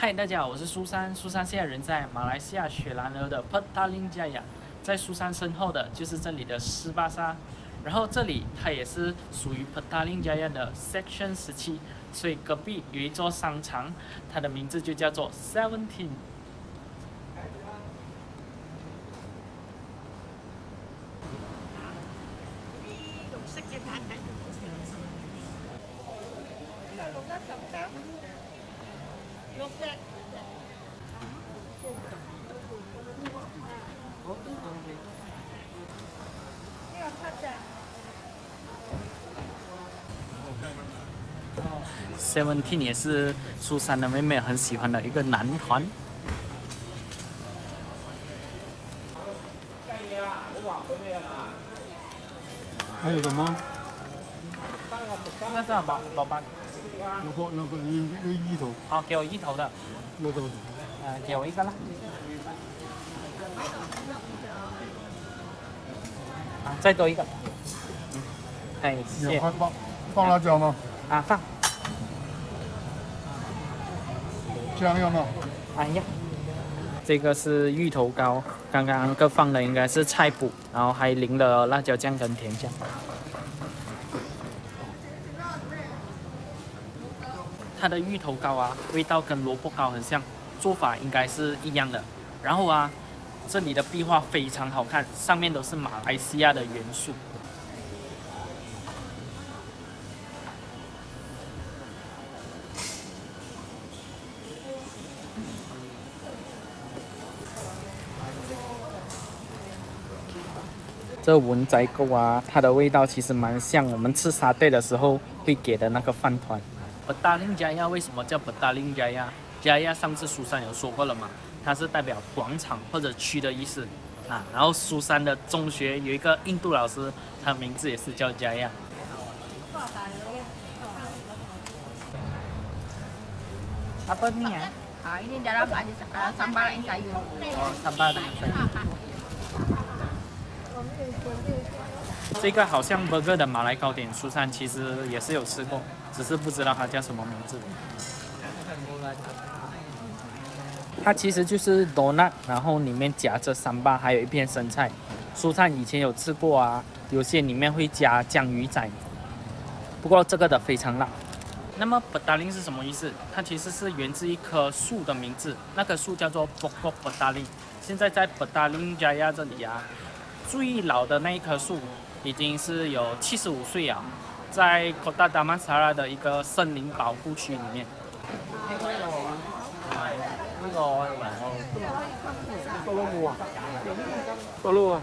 嗨，大家好，我是苏珊。苏珊现在人在马来西亚雪兰莪的 Petaling Jaya，在苏珊身后的就是这里的斯巴沙。然后这里它也是属于 Petaling Jaya 的 Section 17，所以隔壁有一座商场，它的名字就叫做 Seventeen。Seventeen 也是苏珊的妹妹很喜欢的一个男团。还有什么？那是什么？老板。那个芋头，好，给我一头的。那种。给我一个啦。再多一个。哎，谢谢。放辣椒吗？放。酱要吗？哎呀，这个是芋头糕，刚刚各放的应该是菜脯，然后还淋了辣椒酱跟甜酱。它的芋头糕啊，味道跟萝卜糕很像，做法应该是一样的。然后啊，这里的壁画非常好看，上面都是马来西亚的元素。这文仔糕啊，它的味道其实蛮像我们吃沙爹的时候会给的那个饭团。Petaling Jaya 为什么叫 Petaling Jaya？Jaya 上次苏珊有说过了嘛，它是代表广场或者区的意思啊。然后苏珊的中学有一个印度老师，他名字也是叫 Jaya。Apa ni ya? Ini dalam sambal yang sayur. Oh, sambal dengan sayur。这个好像 burger 的马来糕点，苏珊其实也是有吃过，只是不知道它叫什么名字。它其实就是 donut， 然后里面夹着三巴，还有一片生菜。苏珊以前有吃过啊，有些里面会加酱鱼仔，不过这个的非常辣。那么 Petaling 是什么意思？它其实是源自一棵树的名字，那棵树叫做 Pokok Petaling。现在在 Petaling Jaya 这里啊，最老的那一棵树已经是有75岁了，在 Kota Damansara 的一个森林保护区里面。多肉啊。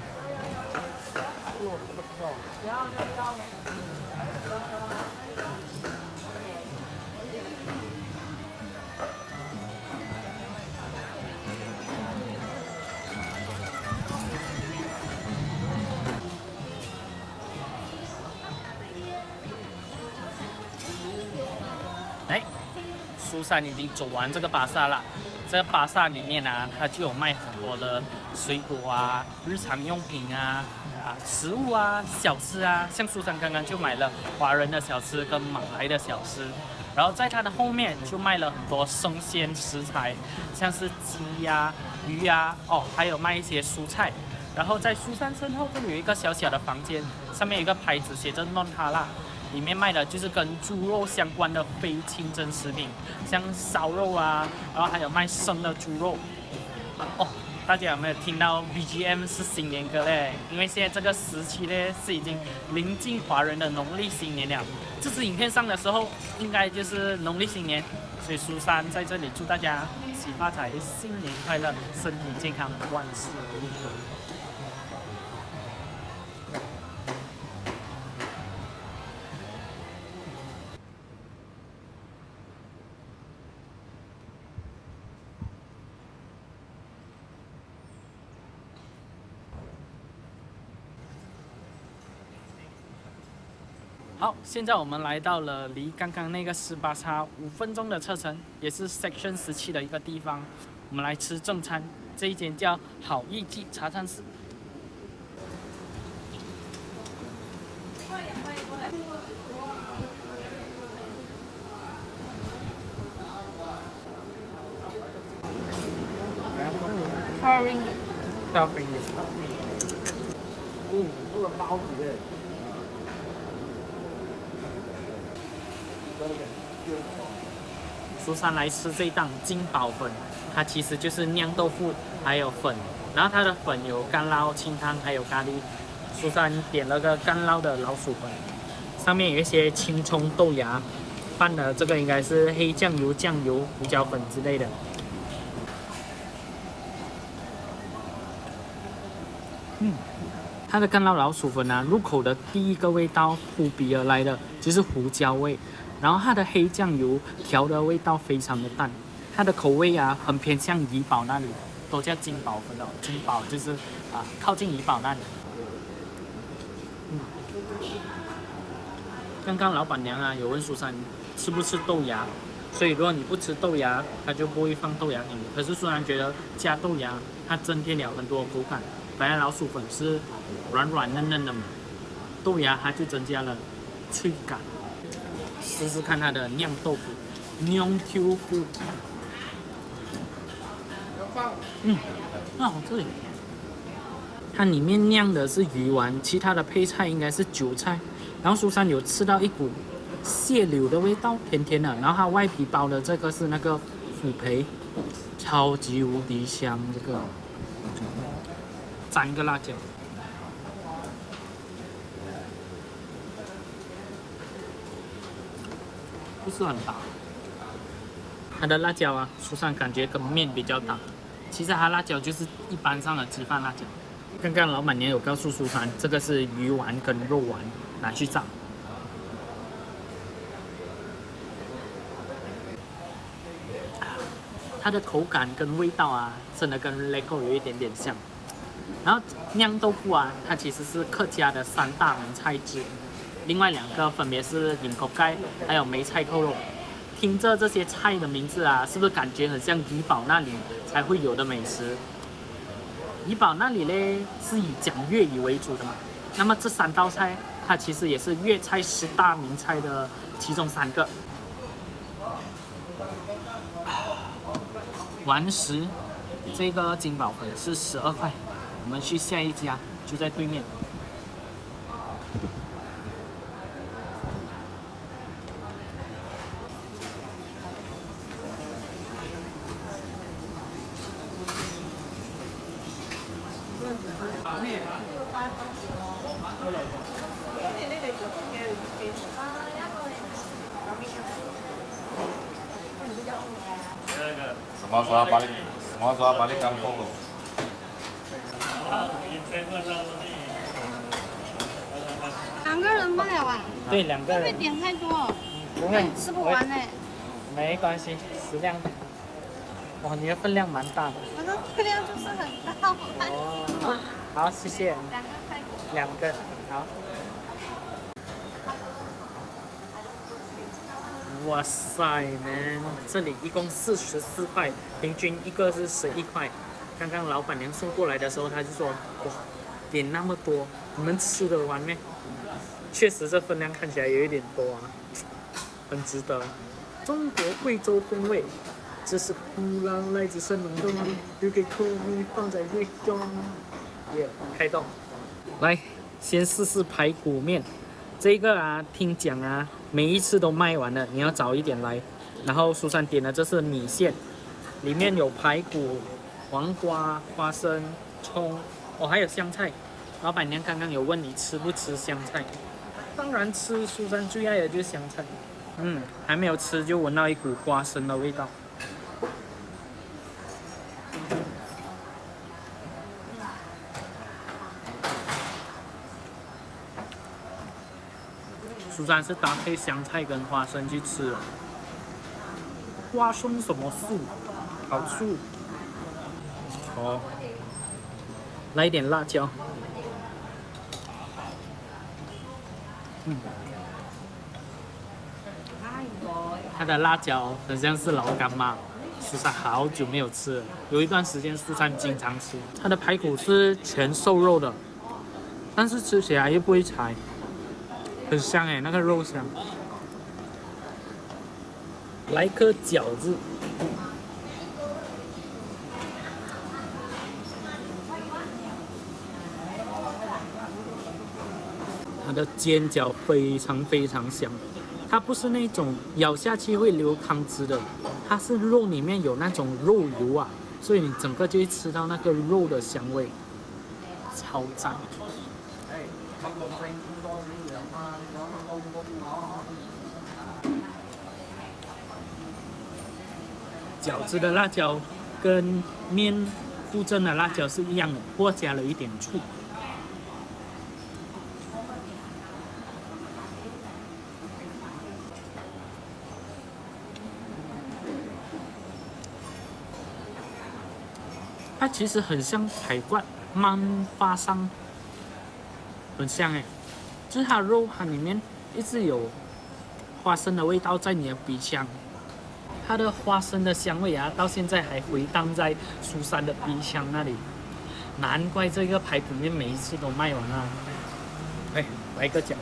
苏珊已经走完这个巴萨了，这个巴萨里面啊，它就有卖很多的水果啊、日常用品啊、食物啊、小吃啊。像苏珊刚刚就买了华人的小吃跟马来的小吃，然后在它的后面就卖了很多生鲜食材，像是鸡呀、鱼呀，还有卖一些蔬菜。然后在苏珊身后这里有一个小小的房间，上面有一个牌子写着 Non Halal。里面卖的就是跟猪肉相关的非清真食品，像烧肉啊，然后还有卖生的猪肉。大家有没有听到 BGM 是新年歌嘞？因为现在这个时期呢是已经临近华人的农历新年了。这支影片上的时候，应该就是农历新年，所以苏珊在这里祝大家喜发财，新年快乐，身体健康，万事如意。好，现在我们来到了离刚刚那个斯巴沙5分钟的车程，也是 Section 17的一个地方。我们来吃正餐，这一间叫好意记茶餐室。ringgit。12 ringgit。这个包子的。苏珊来吃这一档金宝粉，它其实就是酿豆腐还有粉，然后它的粉有干捞、清汤还有咖喱。苏珊点了个干捞的老鼠粉，上面有一些青葱豆芽，拌的这个应该是黑酱油、酱油、胡椒粉之类的。它的干捞老鼠粉啊，入口的第一个味道扑鼻而来的就是胡椒味，然后它的黑酱油调的味道非常的淡，它的口味啊很偏向怡保那里，都叫金宝粉哦，金宝就是靠近怡保那里。刚刚老板娘啊有问苏珊吃不吃豆芽，所以如果你不吃豆芽，她就不会放豆芽给你。可是苏珊觉得加豆芽，它增添了很多口感。本来老鼠粉是软软嫩嫩的嘛，豆芽它就增加了脆感。试试看它的酿豆腐，酿豆腐，好这里。它里面酿的是鱼丸，其他的配菜应该是韭菜。然后苏珊有吃到一股蟹柳的味道，甜甜的。然后它外皮包的这个是那个腐皮，超级无敌香。这个蘸一个辣椒，不是很大。它的辣椒啊，苏珊感觉跟面比较搭。其实它辣椒就是一般上的鸡饭辣椒。刚刚老板娘有告诉苏珊，这个是鱼丸跟肉丸，拿去炸。它的口感跟味道啊，真的跟 Lego 有一点点像。然后酿豆腐啊，它其实是客家的3大名菜之一，另外2个分别是银口盖还有梅菜扣肉。听着这些菜的名字啊，是不是感觉很像怡保那里才会有的美食？怡保那里嘞是以讲粤语为主的嘛，那么这3道菜它其实也是粤菜10大名菜的其中3个。完食，这个金宝粉是12块，我们去下一家，就在对面。Semua kampung loh. 2个人卖了啊？对，2个会不会人。点太多？不会，吃不完呢。没关系，适量的。哇，你的分量蛮大的。我的分量就是很大。哦，好，谢谢。2个，好。哇塞，man，这里一共44块，平均一个是11块。刚刚老板娘送过来的时候，她就说：“哇，点那么多，你们吃得完咩？”确实，这分量看起来有一点多啊，很值得。中国贵州风味，这是古老来自山东的米，留给客人放在胃中。耶，开动！来，先试试排骨面。这个啊，听讲啊，每一次都卖完了，你要早一点来。然后苏珊点的这是米线，里面有排骨、黄瓜、花生、葱，哦，还有香菜。老板娘刚刚有问你吃不吃香菜，当然吃。苏珊最爱的就是香菜。还没有吃就闻到一股花生的味道。苏珊是搭配香菜跟花生去吃的。花生什么素？好素。哦，来一点辣椒。它的辣椒很像是老干妈，苏珊好久没有吃了，有一段时间苏珊经常吃。它的排骨是全瘦肉的，但是吃起来又不会柴，很香哎，那个肉香。来颗饺子，它的煎饺非常非常香，它不是那种咬下去会流汤汁的，它是肉里面有那种肉油啊，所以你整个就会吃到那个肉的香味，超赞。饺子的辣椒跟面附赠的辣椒是一样的，不过加了一点醋。它其实很像海怪曼发桑，很像哎，就是它肉它里面一直有花生的味道在你的鼻腔。它的花生的香味啊，到现在还回荡在苏珊的鼻腔那里，难怪这个排骨面每一次都卖完了。哎，来个饺子，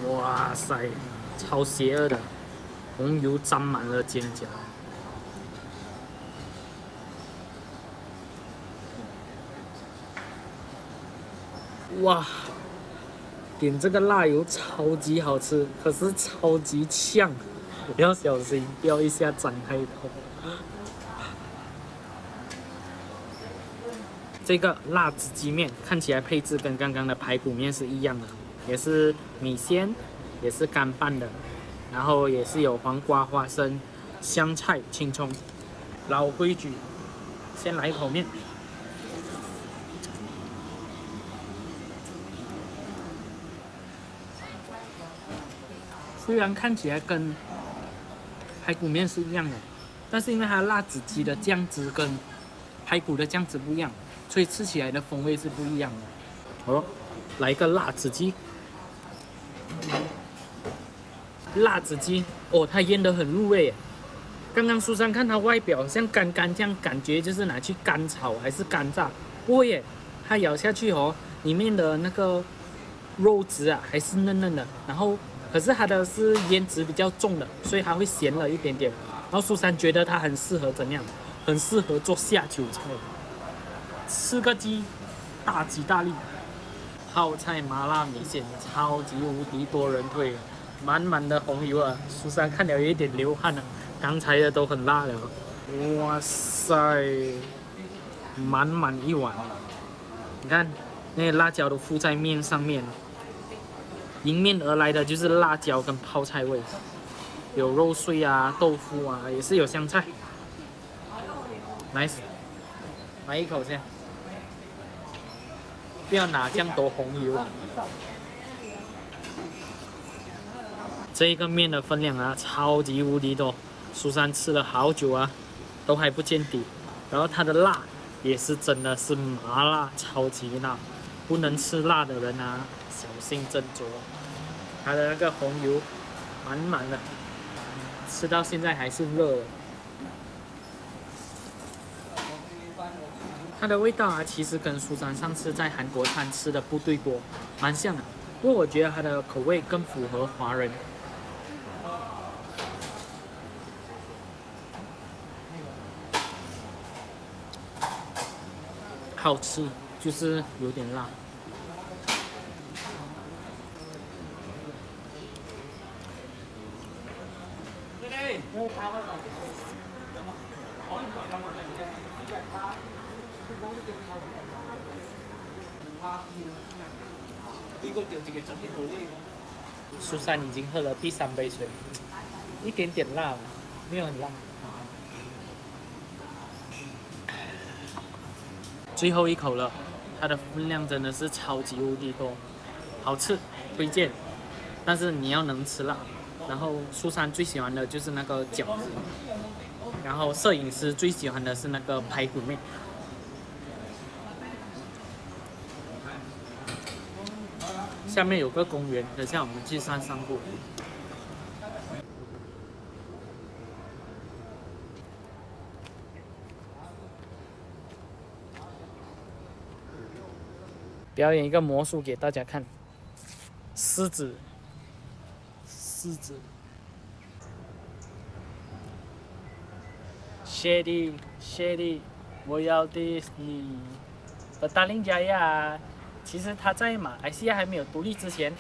哇塞，超邪恶的，红油沾满了煎饺，哇！点这个辣油超级好吃，可是超级呛，要小心，不要一下展开头。这个辣子鸡面看起来配置跟刚刚的排骨面是一样的，也是米线，也是干拌的，然后也是有黄瓜、花生、香菜、青葱。老规矩，先来一口面。虽然看起来跟排骨面是一样的，但是因为它辣子鸡的酱汁跟排骨的酱汁不一样，所以吃起来的风味是不一样的。哦，来一个辣子鸡，辣子鸡哦，它腌得很入味耶。刚刚苏珊看它外表像干干这样，感觉就是拿去干炒还是干炸，不会耶，它咬下去哦，里面的那个肉质啊还是嫩嫩的，然后。可是它的是腌制比较重的，所以它会咸了一点点。然后苏珊觉得它很适合怎样？很适合做下酒菜。吃个鸡，大吉大利。泡菜麻辣米线超级无敌多人推，满满的红油啊！苏珊看了有一点流汗了，刚才的都很辣了。哇塞，满满一碗。你看那些辣椒都附在面上面。迎面而来的就是辣椒跟泡菜味，有肉碎啊、豆腐啊，也是有香菜。Nice， 来一口先，不要拿这样多红油。这一个面的分量啊，超级无敌多，苏珊吃了好久啊，都还不见底。然后它的辣也是真的是麻辣，超级辣，不能吃辣的人啊，小心斟酌。它的那个红油满满的，吃到现在还是热的。它的味道啊，其实跟苏珊上次在韩国餐吃的部队锅蛮像的，不过我觉得它的口味更符合华人。好吃，就是有点辣。苏珊已经喝了第3杯水，一点点辣了，没有很辣。最后一口了，它的分量真的是超级无敌多，好吃，推荐。但是你要能吃辣。然后苏珊最喜欢的就是那个饺子，然后摄影师最喜欢的是那个排骨面。下面有个公园，等下我们去散步。表演一个魔术给大家看，狮子。Shady， 我要迪士尼，Petaling Jaya，其实它在马来西亚还没有独立之前，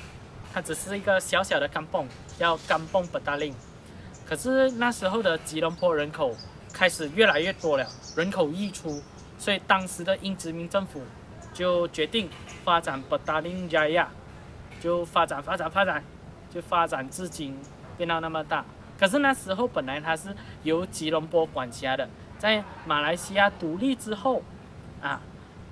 它只是一个小小的甘蹦，叫甘蹦布达林。可是那时候的吉隆坡人口开始越来越多了，人口溢出，所以当时的英殖民政府就决定发展布达林加亚，就发展，就发展至今变到那么大。可是那时候本来它是由吉隆坡管辖的，在马来西亚独立之后，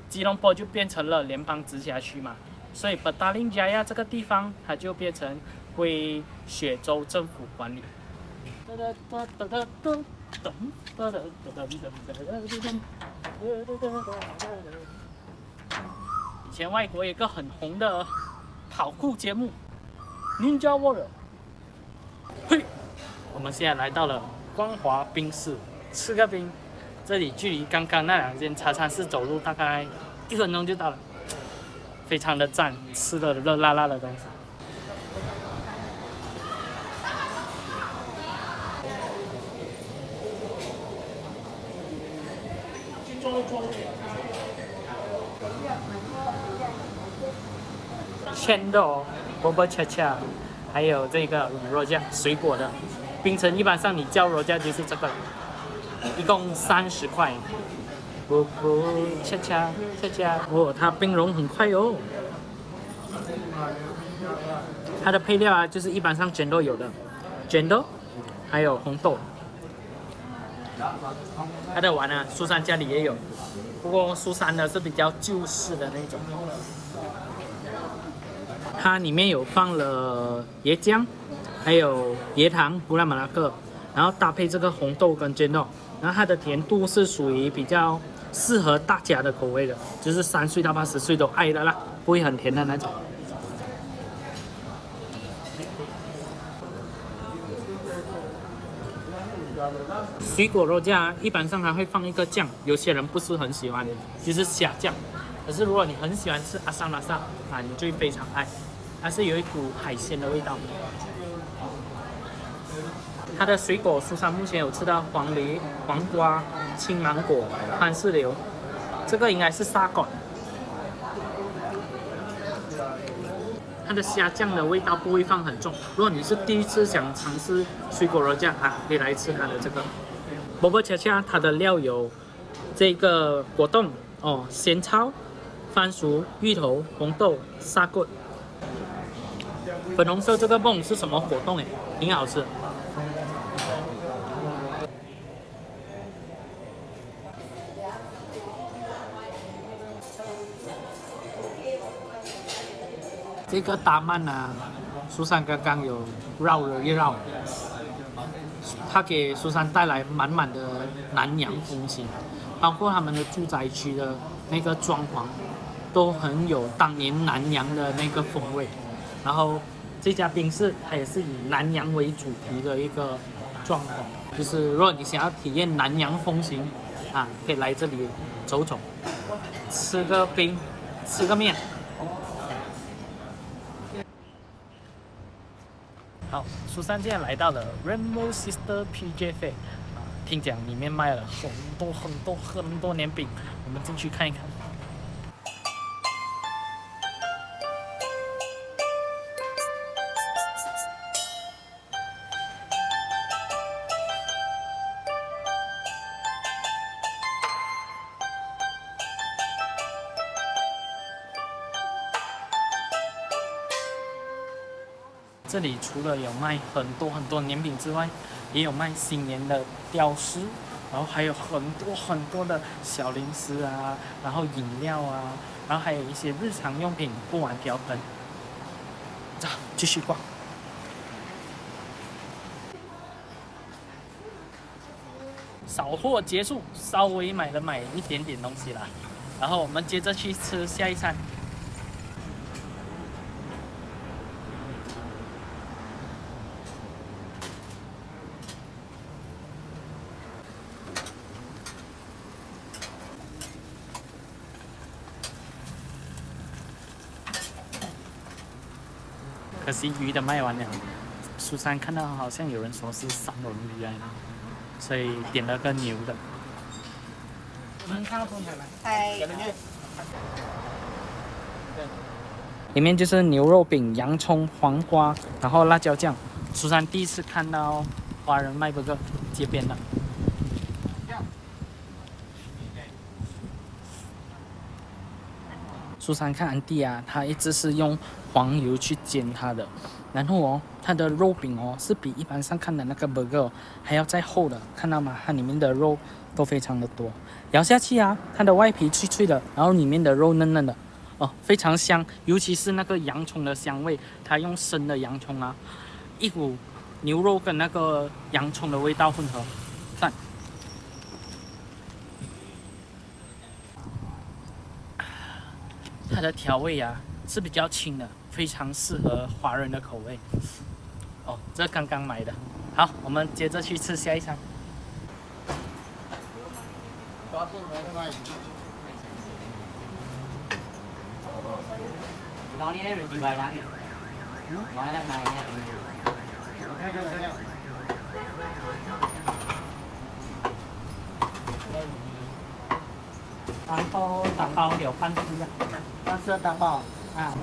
吉隆坡就变成了联邦直辖区嘛，所以布达林加亚这个地方它就变成归雪州政府管理。以前外国有一个很红的跑酷节目，Ninja Warrior。嘿，我们现在来到了光华冰室吃个冰，这里距离刚刚那2间茶餐室走路大概1分钟就到了，非常的赞，吃了热辣辣的东西。鲜豆、波波恰恰，还有这个罗酱水果的冰城，一般上你叫罗酱就是这个，一共30块。波波恰恰，哦，它冰融很快哦。它的配料就是一般上卷豆有的，卷豆，还有红豆。它的碗苏珊家里也有，不过苏珊的是比较旧式的那种。它里面有放了椰浆，还有椰糖、布拉马拉克，然后搭配这个红豆跟煎豆，然后它的甜度是属于比较适合大家的口味的，就是3岁到80岁都爱的啦，不会很甜的那种。水果肉酱一般上它会放一个酱，有些人不是很喜欢，就是虾酱。可是如果你很喜欢吃阿萨拉萨你就会非常爱，它是有一股海鲜的味道。它的水果苏珊目前有吃到黄梨、黄瓜、青芒果、番石榴，这个应该是沙果。它的虾酱的味道不会放很重，如果你是第一次想尝试水果肉酱可以来吃它的这个。波波恰恰它的料有这个果冻仙草、番薯、芋头、红豆、沙果。粉红色这个泵是什么果冻？挺好吃。这个达曼苏珊刚刚有绕了一绕，它给苏珊带来满满的南洋风情，包括他们的住宅区的那个装潢，都很有当年南洋的那个风味。然后这家冰室它也是以南洋为主题的一个装潢，就是如果你想要体验南洋风情可以来这里走走，吃个冰，吃个面。好，苏珊现在来到了 Rainbow Sister PJ Fair，听讲里面卖了很多年饼，我们进去看一看。这里除了有卖很多年饼之外，也有卖新年的雕饰，然后还有很多的小零食然后饮料然后还有一些日常用品，不玩瓢盆。走，继续逛。扫货结束，稍微买一点点东西啦，然后我们接着去吃下一餐。可惜鱼的卖完了，苏珊看到好像有人说是三文鱼来的，所以点了个牛的。里面就是牛肉饼、洋葱、黄瓜，然后辣椒酱。苏珊第一次看到华人卖burger街边的。苏珊看安迪啊，他一直是用黄油去煎它的，然后哦，它的肉饼哦是比一般上看的那个 burger 还要再厚的，看到吗？它里面的肉都非常的多，咬下去啊，它的外皮脆脆的，然后里面的肉嫩嫩的，哦，非常香，尤其是那个洋葱的香味，它用生的洋葱啊，一股牛肉跟那个洋葱的味道混合，赞。它的调味啊是比较轻的，非常适合华人的口味。哦，这刚刚买的。好，我们接着去吃下一餐。然后打包了半只啊，半只打包啊。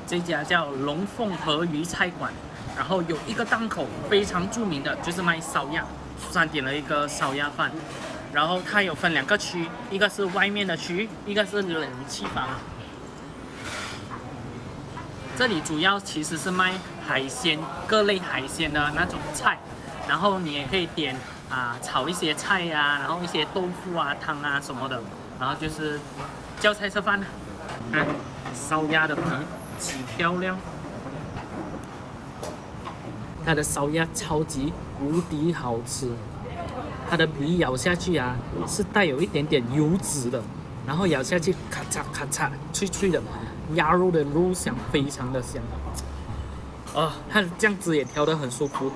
这家叫龙凤和鱼菜馆，然后有一个档口非常著名的，就是卖烧鸭。苏珊点了一个烧鸭饭，然后它有分2个区，一个是外面的区，一个是冷气房。这里主要其实是卖海鲜，各类海鲜的那种菜，然后你也可以点炒一些菜呀、然后一些豆腐啊、汤啊什么的，然后就是叫菜吃饭。看烧鸭的皮极漂亮，它的烧鸭超级无敌好吃，它的皮咬下去啊是带有一点点油脂的，然后咬下去咔嚓咔嚓脆脆的，鸭肉的肉香非常的香，它的酱汁也调得很舒服。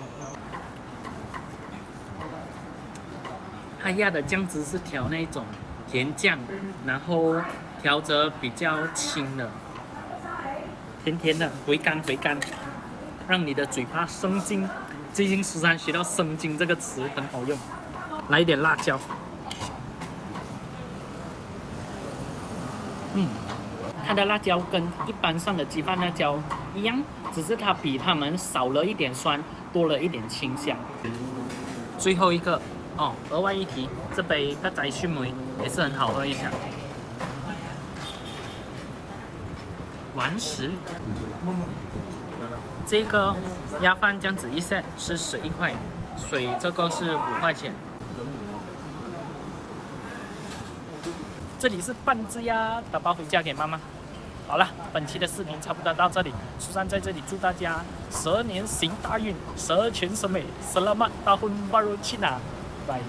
它鸭的酱汁是调那种甜酱，然后调着比较轻的，甜甜的，回甘回甘，让你的嘴巴生津。最近苏珊学到生津这个词很好用，来一点辣椒。它的辣椒跟一般上的鸡饭辣椒一样，只是它比它们少了一点酸，多了一点清香。最后一个额外一提，这杯格仔雪梅也是很好喝一下。完食。这个鸭饭这样子一 set 是11块，水这个是5块钱。这里是半只鸭，打包回家给妈妈。好了，本期的视频差不多到这里。苏珊在这里祝大家蛇年行大运，蛇全审美，Selamat Tahun Baru Cina，拜。